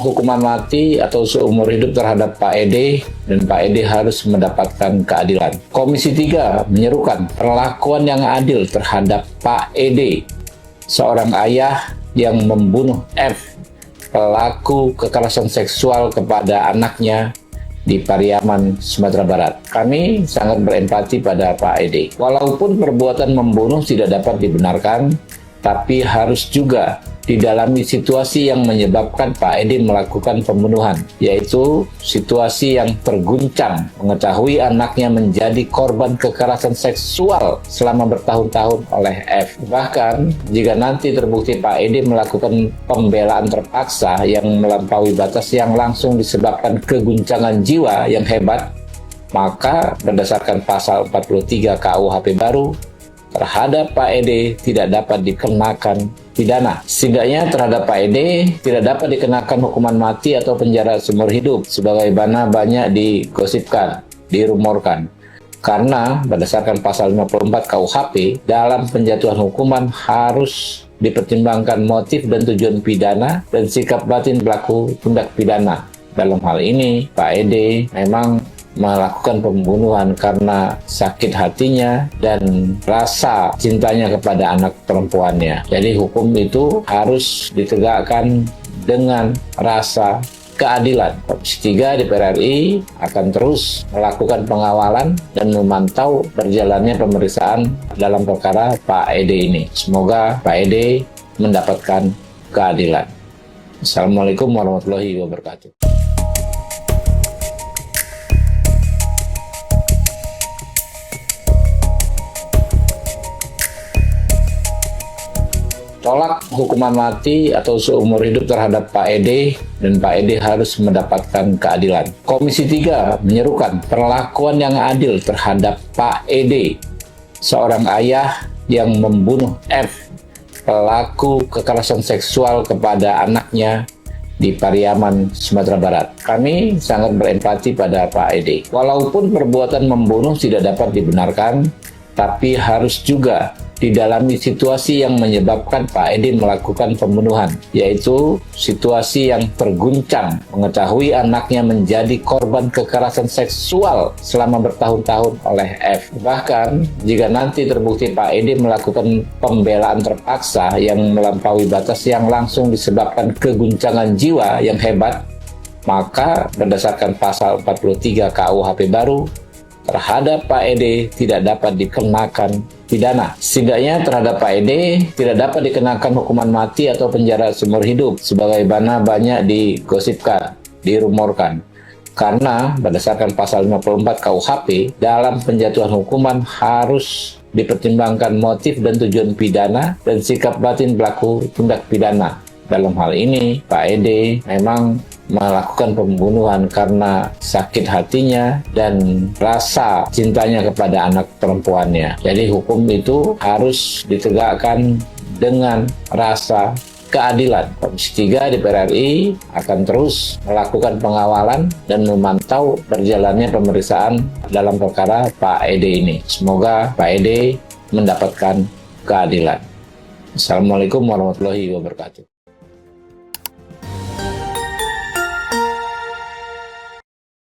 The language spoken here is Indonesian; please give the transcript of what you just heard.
hukuman mati atau seumur hidup terhadap Pak Ede, dan Pak Ede harus mendapatkan keadilan. Komisi 3 menyerukan perlakuan yang adil terhadap Pak Ede, seorang ayah yang membunuh F, pelaku kekerasan seksual kepada anaknya di Pariaman, Sumatera Barat. Kami sangat berempati pada Pak Ede. Walaupun perbuatan membunuh tidak dapat dibenarkan, tapi harus juga didalami situasi yang menyebabkan Pak Ede melakukan pembunuhan, yaitu situasi yang terguncang mengetahui anaknya menjadi korban kekerasan seksual selama bertahun-tahun oleh F. Bahkan, jika nanti terbukti Pak Ede melakukan pembelaan terpaksa yang melampaui batas yang langsung disebabkan keguncangan jiwa yang hebat, maka berdasarkan pasal 43 KUHP baru, terhadap Pak Ede tidak dapat dikenakan pidana. Setidaknya terhadap Pak Ede tidak dapat dikenakan hukuman mati atau penjara seumur hidup, sebagaimana banyak digosipkan, dirumorkan. Karena berdasarkan pasal 54 KUHP, dalam penjatuhan hukuman harus dipertimbangkan motif dan tujuan pidana dan sikap batin pelaku tindak pidana. Dalam hal ini, Pak Ede memang melakukan pembunuhan karena sakit hatinya dan rasa cintanya kepada anak perempuannya. Jadi hukum itu harus ditegakkan dengan rasa keadilan. Komisi 3 DPR RI akan terus melakukan pengawalan dan memantau berjalannya pemeriksaan dalam perkara Pak Ede ini. Semoga Pak Ede mendapatkan keadilan. Assalamualaikum warahmatullahi wabarakatuh. Tolak hukuman mati atau seumur hidup terhadap Pak Ede, dan Pak Ede harus mendapatkan keadilan. Komisi 3 menyerukan perlakuan yang adil terhadap Pak Ede, seorang ayah yang membunuh F, pelaku kekerasan seksual kepada anaknya di Pariaman, Sumatera Barat. Kami sangat berempati pada Pak Ede. Walaupun perbuatan membunuh tidak dapat dibenarkan, tapi harus juga didalami situasi yang menyebabkan Pak Ede melakukan pembunuhan, yaitu situasi yang terguncang mengetahui anaknya menjadi korban kekerasan seksual selama bertahun-tahun oleh F. Bahkan, jika nanti terbukti Pak Ede melakukan pembelaan terpaksa yang melampaui batas yang langsung disebabkan keguncangan jiwa yang hebat, maka berdasarkan pasal 43 KUHP baru, terhadap Pak Ede tidak dapat dikenakan pidana. Setidaknya terhadap Pak Ede tidak dapat dikenakan hukuman mati atau penjara seumur hidup, sebagaimana banyak digosipkan, dirumorkan. Karena berdasarkan pasal 54 KUHP, dalam penjatuhan hukuman harus dipertimbangkan motif dan tujuan pidana dan sikap batin pelaku tindak pidana. Dalam hal ini, Pak Ede memang melakukan pembunuhan karena sakit hatinya dan rasa cintanya kepada anak perempuannya. Jadi hukum itu harus ditegakkan dengan rasa keadilan. Komisi 3 DPR RI akan terus melakukan pengawalan dan memantau berjalannya pemeriksaan dalam perkara Pak Ede ini. Semoga Pak Ede mendapatkan keadilan. Assalamualaikum warahmatullahi wabarakatuh.